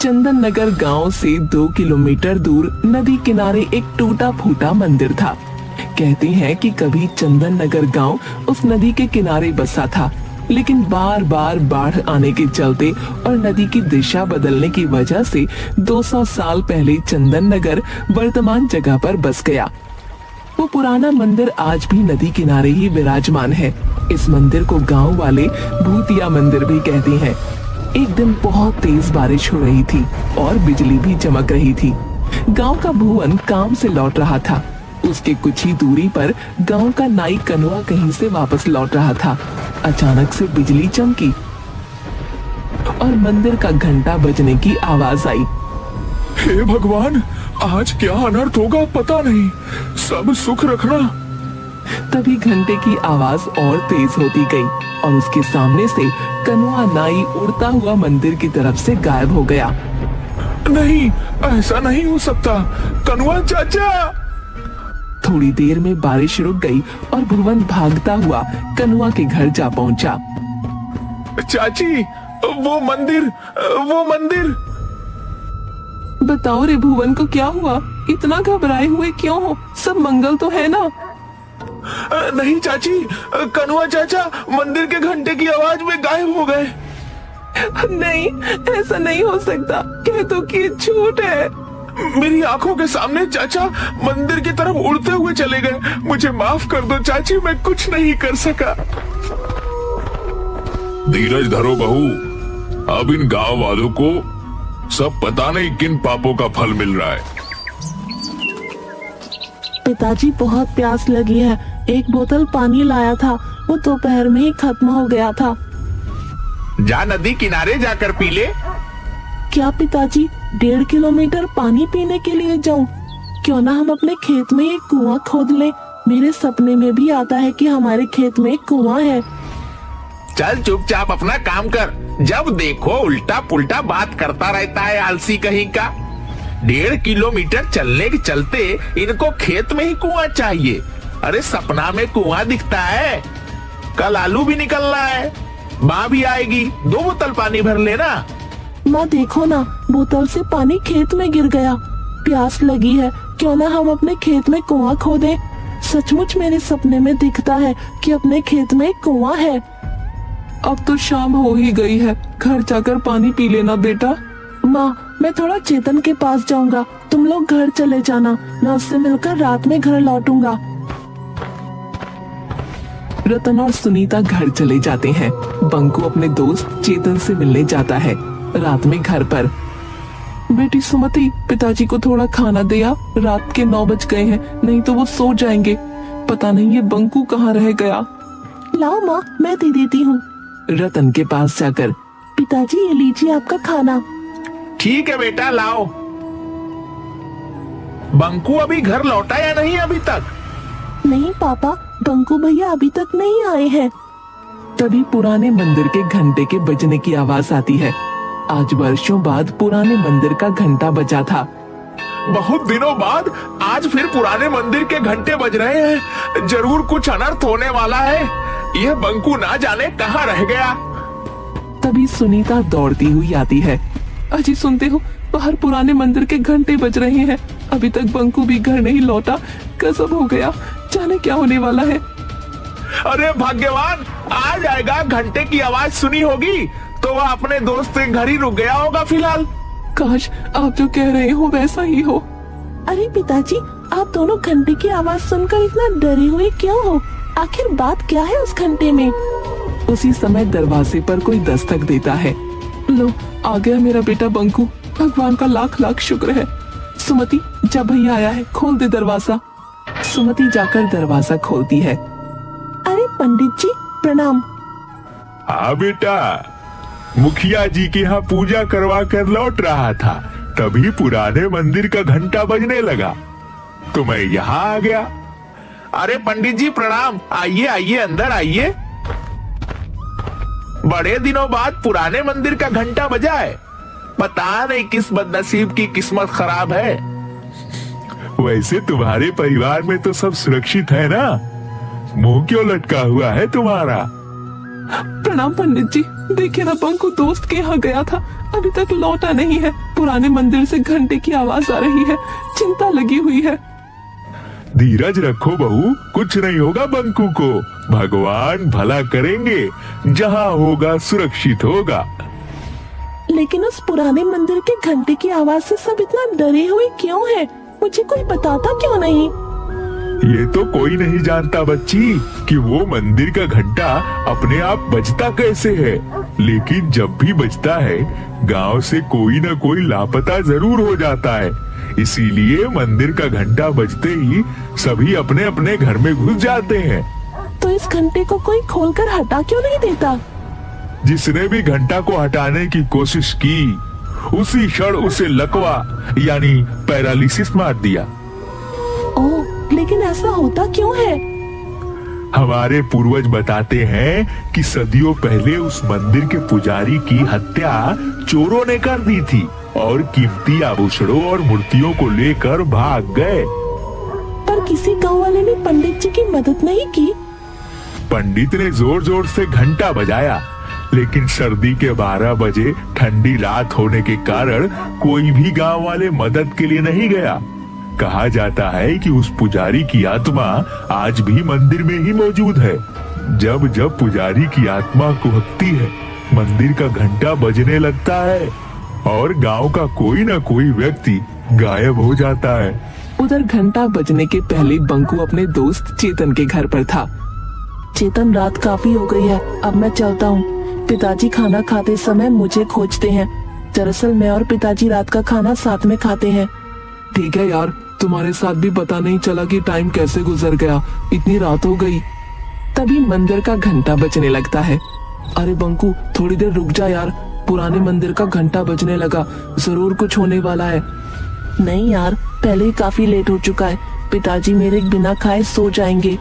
चंदन नगर गाँव से 2 किलोमीटर दूर नदी किनारे एक टूटा फूटा मंदिर था। कहते हैं कि कभी चंदन नगर गाँव उस नदी के किनारे बसा था, लेकिन बार बार बाढ़ आने के चलते और नदी की दिशा बदलने की वजह से 200 साल पहले चंदन नगर वर्तमान जगह पर बस गया। वो पुराना मंदिर आज भी नदी किनारे ही विराजमान है। इस मंदिर को गांव वाले भूतिया मंदिर भी कहते हैं। एक दिन बहुत तेज बारिश हो रही थी और बिजली भी चमक रही थी। गांव का भुवन काम से लौट रहा था। उसके कुछ ही दूरी पर गांव का नाई कनुआ कहीं से वापस लौट रहा था। अचानक से बिजली चमकी और मंदिर का घंटा बजने की आवाज आई। हे भगवान, आज क्या अनर्थ होगा पता नहीं, सब सुख रखना। तभी घंटे की आवाज और तेज होती गई और उसके सामने से कनुआ नाई उड़ता हुआ मंदिर की तरफ से गायब हो गया। नहीं, ऐसा नहीं हो सकता, कनुआ चाचा। थोड़ी देर में बारिश रुक गई और भुवन भागता हुआ कनुआ के घर जा पहुंचा। चाची, वो मंदिर। बताओ रे भुवन को क्या हुआ? इतना घबराए हुए क्यों हो? सब मंगल तो है ना? नहीं चाची, कनुआ चाचा मंदिर के घंटे की आवाज में गायब हो गए। नहीं, ऐसा नहीं हो सकता। कह तो कि झूठ है। मेरी आंखों के सामने चाचा मंदिर की तरफ उड़ते हुए चले गए। मुझे माफ कर दो चाची, मैं कुछ नहीं कर सका। धीरज धरो बहू, अब इन गांव वालों को सब पता नहीं किन पापों का फल मिल रहा है। पिताजी, बहुत प्यास लगी है। एक बोतल पानी लाया था, वो दोपहर में ही खत्म हो गया था। जा नदी किनारे जाकर पी ले। क्या पिताजी, 1.5 किलोमीटर पानी पीने के लिए जाऊं? क्यों ना हम अपने खेत में एक कुआं खोद लें। मेरे सपने में भी आता है कि हमारे खेत में एक कुआं है। चल चुपचाप अपना काम कर, जब देखो उल्टा पुल्टा बात करता रहता है, आलसी कहीं का। 1.5 किलोमीटर चलने के चलते इनको खेत में ही कुआं चाहिए। अरे सपना में कुआं दिखता है? कल आलू भी निकलना है, माँ भी आएगी, 2 बोतल पानी भर लेना। माँ देखो ना, बोतल से पानी खेत में गिर गया। प्यास लगी है, क्यों ना हम अपने खेत में कुआं खोदें। सचमुच मेरे सपने में दिखता है कि अपने खेत में कुआं है। अब तो शाम हो ही गई है, घर जाकर पानी पी लेना बेटा। माँ, मैं थोड़ा चेतन के पास जाऊंगा, तुम लोग घर चले जाना। मैं उससे मिलकर रात में घर लौटूंगा। रतन और सुनीता घर चले जाते हैं। बंकू अपने दोस्त चेतन से मिलने जाता है। रात में घर पर, बेटी सुमति, पिताजी को थोड़ा खाना दे आ, रात के 9 बज गए हैं, नहीं तो वो सो जाएंगे। पता नहीं ये बंकू कहाँ रह गया। लाओ माँ, मैं दे देती हूँ। रतन के पास जाकर, पिताजी ये लीजिए आपका खाना। ठीक है बेटा, लाओ। बंकू अभी घर लौटा या नहीं अभी तक? नहीं पापा, बंकू भैया अभी तक नहीं आए हैं। तभी पुराने मंदिर के घंटे के बजने की आवाज आती है। आज वर्षों बाद पुराने मंदिर का घंटा बजा था। बहुत दिनों बाद आज फिर पुराने मंदिर के घंटे बज रहे हैं। जरूर कुछ अनर्थ होने वाला है। यह बंकू ना जाने कहाँ रह गया। तभी सुनीता दौड़ती हुई आती है। अजी सुनते हो, बाहर पुराने मंदिर के घंटे बज रहे हैं। अभी तक बंकू भी घर नहीं लौटा। गजब हो गया, जाने क्या होने वाला है। अरे भाग्यवान, आ जाएगा। घंटे की आवाज सुनी होगी तो वह अपने दोस्त के घर ही रुक गया होगा फिलहाल। काश आप जो कह रहे हो वैसा ही हो। अरे पिताजी, आप दोनों घंटे की आवाज सुनकर इतना डरे हुए क्यों हो? आखिर बात क्या है उस घंटे में? उसी समय दरवाजे पर कोई दस्तक देता है। लो, आ गया मेरा बेटा बंकू। भगवान का लाख लाख शुक्र है। सुमति, जब भैया आया है, खोल दे दरवाजा। सुमति जाकर दरवाजा खोलती है। अरे पंडित जी, प्रणाम। हाँ बेटा, मुखिया जी के यहाँ पूजा करवा कर लौट रहा था, तभी पुराने मंदिर का घंटा बजने लगा तो मैं यहाँ आ गया। अरे पंडित जी प्रणाम, आइए आइए, अंदर आइए। बड़े दिनों बाद पुराने मंदिर का घंटा बजा है। पता नहीं किस बदनसीब की किस्मत खराब है। वैसे तुम्हारे परिवार में तो सब सुरक्षित है ना? मुंह क्यों लटका हुआ है तुम्हारा? प्रणाम पंडित जी। देखिए ना, बंकू दोस्त के यहाँ गया था, अभी तक लौटा नहीं है। पुराने मंदिर से घंटे की आवाज आ रही है, चिंता लगी हुई है। धीरज रखो बहू, कुछ नहीं होगा बंकू को, भगवान भला करेंगे, जहाँ होगा सुरक्षित होगा। लेकिन उस पुराने मंदिर के घंटे की आवाज से सब इतना डरे हुए क्यों है? मुझे कोई बताता क्यों नहीं? ये तो कोई नहीं जानता बच्ची कि वो मंदिर का घंटा अपने आप बजता कैसे है, लेकिन जब भी बजता है गांव से कोई न कोई लापता जरूर हो जाता है। इसीलिए मंदिर का घंटा बजते ही सभी अपने अपने घर में घुस जाते हैं। तो इस घंटे को कोई खोलकर हटा क्यों नहीं देता? जिसने भी घंटा को हटाने की कोशिश की उसी क्षण उसे लकवा यानी पैरालिसिस मार दिया। ओह, लेकिन ऐसा होता क्यों है? हमारे पूर्वज बताते हैं कि सदियों पहले उस मंदिर के पुजारी की हत्या चोरों ने कर दी थी और कीमती आभूषणों और मूर्तियों को लेकर भाग गए। पर किसी गांव वाले ने पंडित जी की मदद नहीं की? पंडित ने जोर जोर से घंटा बजाया, लेकिन सर्दी के 12 बजे ठंडी रात होने के कारण कोई भी गांव वाले मदद के लिए नहीं गया। कहा जाता है कि उस पुजारी की आत्मा आज भी मंदिर में ही मौजूद है। जब जब पुजारी की आत्मा कुहकती है, मंदिर का घंटा बजने लगता है और गांव का कोई न कोई व्यक्ति गायब हो जाता है। उधर घंटा बजने के पहले बंकू अपने दोस्त चेतन के घर पर था। चेतन, रात काफी हो गई है, अब मैं चलता हूँ। पिताजी खाना खाते समय मुझे खोजते हैं। दरअसल मैं और पिताजी रात का खाना साथ में खाते हैं। ठीक है यार, तुम्हारे साथ भी पता नहीं चला कि टाइम कैसे गुजर गया, इतनी रात हो गई। तभी मंदिर का घंटा बजने लगता है। अरे बंकू, थोड़ी देर रुक जा यार, पुराने मंदिर का घंटा बजने लगा, जरूर कुछ होने वाला है। नहीं यार, पहले ही काफी लेट हो चुका है, पिताजी मेरे बिना खाए सो जाएंगे।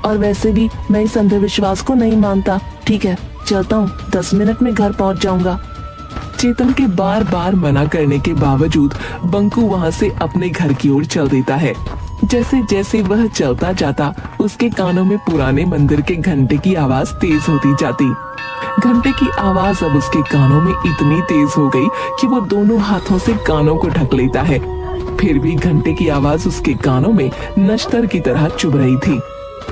और वैसे भी मैं इस अंधविश्वास को नहीं मानता। ठीक है, चलता हूँ, 10 मिनट में घर पहुँच जाऊंगा। चेतन के बार बार मना करने के बावजूद बंकू वहाँ से अपने घर की ओर चल देता है। जैसे जैसे वह चलता जाता, उसके कानों में पुराने मंदिर के घंटे की आवाज तेज होती जाती। घंटे की आवाज अब उसके कानों में इतनी तेज हो गई कि वो दोनों हाथों से कानों को ढक लेता है। फिर भी घंटे की आवाज उसके कानों में नश्तर की तरह चुभ रही थी।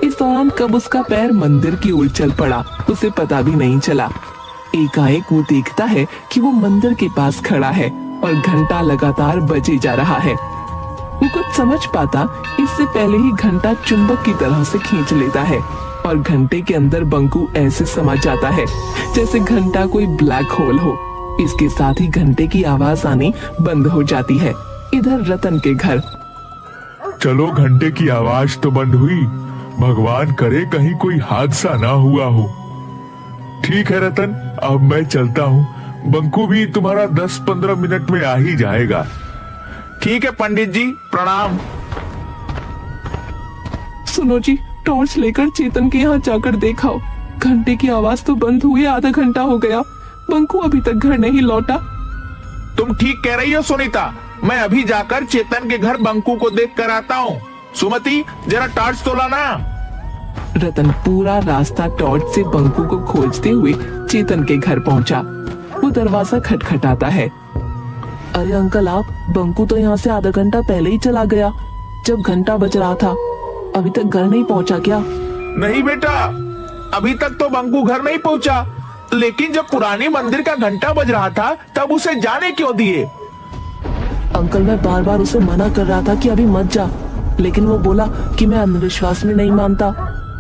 इस दौरान कब उसका पैर मंदिर की ओर चल पड़ा, उसे पता भी नहीं चला। एकाएक वो देखता है कि वो मंदिर के पास खड़ा है और घंटा लगातार बजे जा रहा है। वो कुछ समझ पाता इससे पहले ही घंटा चुंबक की तरह से खींच लेता है और घंटे के अंदर बंकू ऐसे समा जाता है जैसे घंटा कोई ब्लैक होल हो। इसके साथ ही घंटे की आवाज आनी बंद हो जाती है। इधर रतन के घर। चलो, घंटे की आवाज तो बंद हुई, भगवान करे कहीं कोई हादसा ना हुआ हो। ठीक है रतन, अब मैं चलता हूँ, बंकू भी तुम्हारा 10-15 मिनट में आ ही जाएगा। ठीक है पंडित जी, प्रणाम। सुनो जी, टॉर्च लेकर चेतन के यहाँ जाकर देखाओ। घंटे की आवाज तो बंद हुए आधा घंटा हो गया, बंकू अभी तक घर नहीं लौटा। तुम ठीक कह रही हो सुनीता, मैं अभी जाकर चेतन के घर बंकू को देख कर आता हूँ। सुमति, जरा टॉर्च तो लाना। रतन पूरा रास्ता टॉर्च से बंकू को खोजते हुए चेतन के घर पहुंचा। वो दरवाजा खटखटाता है। अरे अंकल आप, बंकू तो यहाँ से आधा घंटा पहले ही चला गया, जब घंटा बज रहा था। अभी तक घर नहीं पहुँचा क्या? नहीं बेटा, अभी तक तो बंकू घर नहीं पहुँचा, लेकिन जब पुरानी मंदिर का घंटा बज रहा था तब उसे जाने क्यों दिए? अंकल, मैं बार बार उसे मना कर रहा था कि अभी मत जा, लेकिन वो बोला कि मैं अंधविश्वास में नहीं मानता।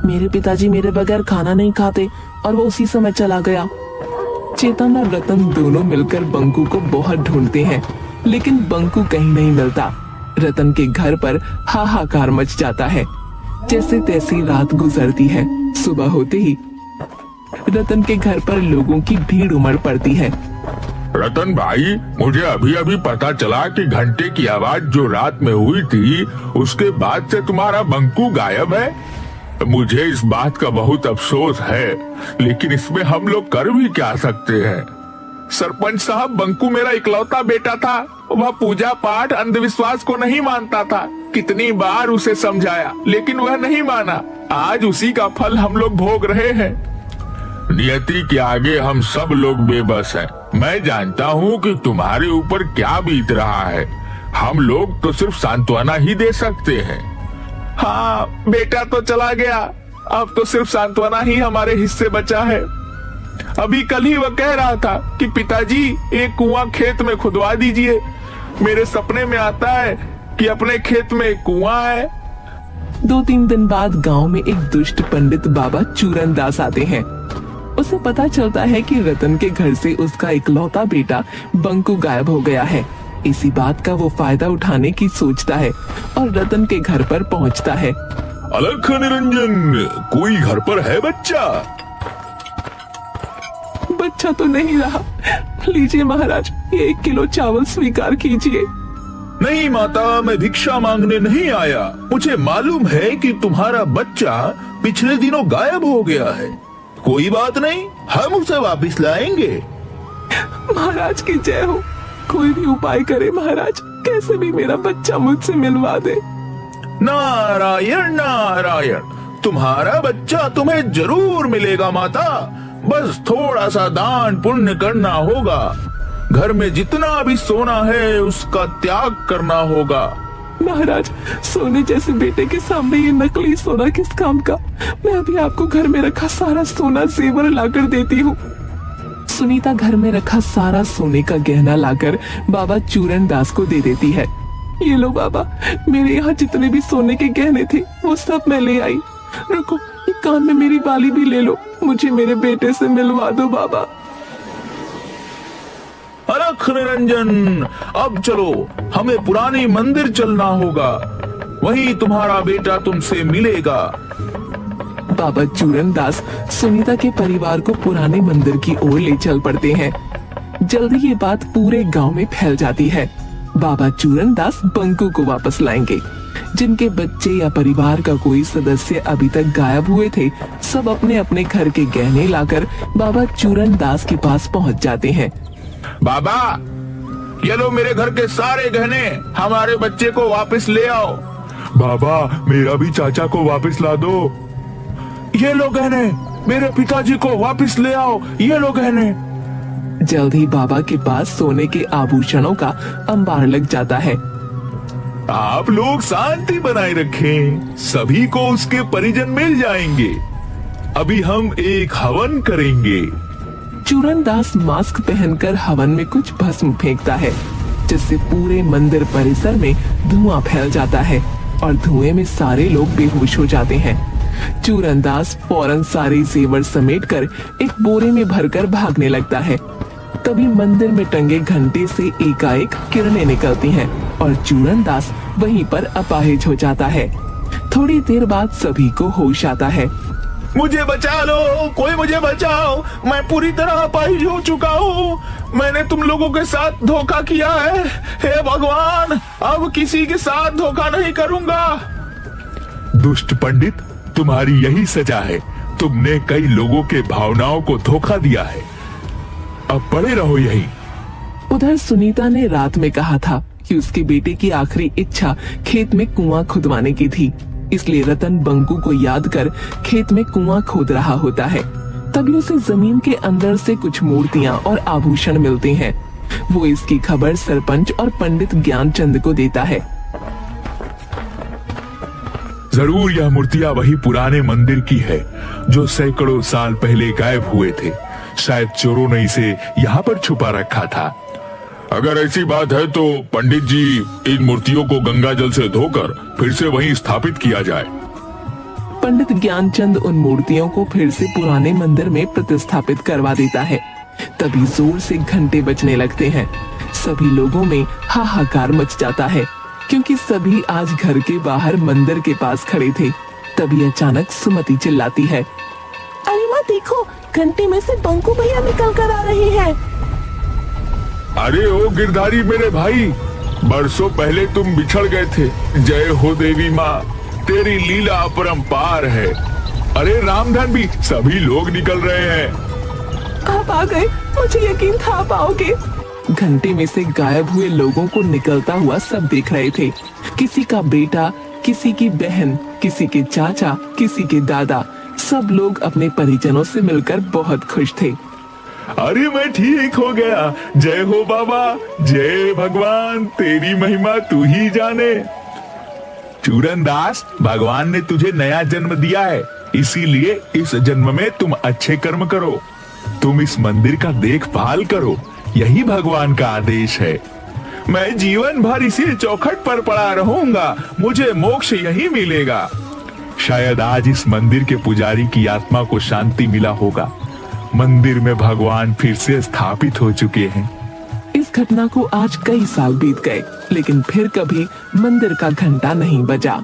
मेरे पिताजी मेरे बगैर खाना नहीं खाते और वो उसी समय चला गया। चेतन और रतन दोनों मिलकर बंकू को बहुत ढूंढते हैं, लेकिन बंकू कहीं नहीं मिलता। रतन के घर पर हाहाकार मच जाता है। जैसे तैसी रात गुजरती है। सुबह होते ही रतन के घर पर लोगों की भीड़ उमड़ पड़ती है। रतन भाई, मुझे अभी अभी पता चला कि घंटे की आवाज जो रात में हुई थी उसके बाद से तुम्हारा बंकू गायब है। मुझे इस बात का बहुत अफसोस है, लेकिन इसमें हम लोग कर भी क्या सकते हैं। सरपंच साहब, बंकू मेरा इकलौता बेटा था, वह पूजा पाठ अंधविश्वास को नहीं मानता था। कितनी बार उसे समझाया लेकिन वह नहीं माना। आज उसी का फल हम लोग भोग रहे हैं। नियति के आगे हम सब लोग बेबस हैं। मैं जानता हूँ कि तुम्हारे ऊपर क्या बीत रहा है। हम लोग तो सिर्फ सांत्वना ही दे सकते हैं। हाँ, बेटा तो चला गया, अब तो सिर्फ सांत्वना ही हमारे हिस्से बचा है। अभी कल ही वह कह रहा था कि पिताजी एक कुआं खेत में खुदवा दीजिए। मेरे सपने में आता है कि अपने खेत में एक कुआं है। 2-3 दिन बाद गांव में एक दुष्ट पंडित बाबा चूरन दास आते हैं। उसे पता चलता है कि रतन के घर से उसका इकलौता बेटा बंकू गायब हो गया है। इसी बात का वो फायदा उठाने की सोचता है और रतन के घर पर पहुंचता है। अलख निरंजन, कोई घर पर है बच्चा? बच्चा तो नहीं रहा। लीजिए महाराज, ये 1 किलो चावल स्वीकार कीजिए। नहीं माता, मैं भिक्षा मांगने नहीं आया। मुझे मालूम है कि तुम्हारा बच्चा पिछले दिनों गायब हो गया है। कोई बात नहीं, हम उसे वापस लाएंगे। महाराज की जय हो। कोई भी उपाय करे महाराज, कैसे भी मेरा बच्चा मुझसे मिलवा दे। नारायण नारायण, तुम्हारा बच्चा तुम्हें जरूर मिलेगा माता। बस थोड़ा सा दान पुण्य करना होगा। घर में जितना भी सोना है उसका त्याग करना होगा। महाराज, सोने जैसे बेटे के सामने ये नकली सोना किस काम का। मैं अभी आपको घर में रखा सारा सोना जेवर लाकर देती हूँ। सुनीता घर में रखा सारा सोने का गहना लाकर बाबा चूरन दास को दे देती है। ये लो बाबा, मेरे यहाँ जितने भी सोने के गहने थे वो सब मैं ले आई। रुको, ये कान में मेरी बाली भी ले लो। मुझे मेरे बेटे से मिलवा दो बाबा। अलख निरंजन, अब चलो, हमें पुरानी मंदिर चलना होगा। वहीं तुम्हारा बेटा तुमसे मिलेगा। बाबा चूरन दास सुनीता के परिवार को पुराने मंदिर की ओर ले चल पड़ते हैं। जल्दी ये बात पूरे गांव में फैल जाती है। बाबा चूरन दास बंकू को वापस लाएंगे। जिनके बच्चे या परिवार का कोई सदस्य अभी तक गायब हुए थे, सब अपने अपने घर के गहने लाकर बाबा चूरन दास के पास पहुंच जाते हैं। बाबा, ये लो मेरे घर के सारे गहने, हमारे बच्चे को वापस ले आओ। बाबा, मेरा भी चाचा को वापस ला दो। ये लो गहने, मेरे पिताजी को वापस ले आओ। ये लो गहने। जल्द ही बाबा के पास सोने के आभूषणों का अंबार लग जाता है। आप लोग शांति बनाए रखें, सभी को उसके परिजन मिल जाएंगे। अभी हम एक हवन करेंगे। चूरन दास मास्क पहनकर हवन में कुछ भस्म फेंकता है, जिससे पूरे मंदिर परिसर में धुआं फैल जाता है और धुएं में सारे लोग बेहोश हो जाते हैं। चूरन दास फौरन सारे जेवर समेटकर एक बोरे में भरकर भागने लगता है। तभी मंदिर में टंगे घंटे से एकाएक किरणें निकलती हैं और चूरन दास वहीं पर अपाहिज हो जाता है। थोड़ी देर बाद सभी को होश आता है। मुझे बचा लो, कोई मुझे बचाओ, मैं पूरी तरह अपाहिज हो चुका हूँ। मैंने तुम लोगों के साथ धोखा किया है। हे भगवान, अब किसी के साथ धोखा नहीं करूँगा। दुष्ट पंडित, तुम्हारी यही सजा है। तुमने कई लोगों के भावनाओं को धोखा दिया है। अब पड़े रहो यही। उधर सुनीता ने रात में कहा था कि उसके बेटे की आखिरी इच्छा खेत में कुआं खुदवाने की थी, इसलिए रतन बंकू को याद कर खेत में कुआं खोद रहा होता है। तभी उसे जमीन के अंदर से कुछ मूर्तियां और आभूषण मिलते हैं। वो इसकी खबर सरपंच और पंडित ज्ञानचंद को देता है। जरूर यह मूर्तियां वही पुराने मंदिर की है जो सैकड़ों साल पहले गायब हुए थे। शायद चोरों ने इसे यहाँ पर छुपा रखा था। अगर ऐसी बात है तो पंडित जी, इन मूर्तियों को गंगा जल से धोकर फिर से वहीं स्थापित किया जाए। पंडित ज्ञानचंद उन मूर्तियों को फिर से पुराने मंदिर में प्रतिस्थापित करवा देता है। तभी जोर से घंटे बजने लगते हैं। सभी लोगों में हाहाकार मच जाता है, क्योंकि सभी आज घर के बाहर मंदिर के पास खड़े थे। तभी अचानक सुमति चिल्लाती है, अरे माँ देखो, घंटे में से बंकू भैया निकल कर आ रहे हैं। अरे ओ गिरधारी मेरे भाई, बरसों पहले तुम बिछड़ गए थे। जय हो देवी माँ, तेरी लीला अपरंपार है। अरे रामधन भी, सभी लोग निकल रहे हैं। आप आ गए, मुझे यकीन था आप आओगे। घंटे में से गायब हुए लोगों को निकलता हुआ सब देख रहे थे। किसी का बेटा, किसी की बहन, किसी के चाचा, किसी के दादा, सब लोग अपने परिजनों से मिलकर बहुत खुश थे। अरे मैं ठीक हो गया। जय हो बाबा, जय भगवान, तेरी महिमा तू ही जाने। चूरन दास, भगवान ने तुझे नया जन्म दिया है, इसीलिए इस जन्म में तुम अच्छे कर्म करो, तुम इस मंदिर का देखभाल करो, यही भगवान का आदेश है। मैं जीवन भर इसी चौखट पर पड़ा रहूंगा, मुझे मोक्ष यही मिलेगा। शायद आज इस मंदिर के पुजारी की आत्मा को शांति मिला होगा। मंदिर में भगवान फिर से स्थापित हो चुके हैं। इस घटना को आज कई साल बीत गए, लेकिन फिर कभी मंदिर का घंटा नहीं बजा।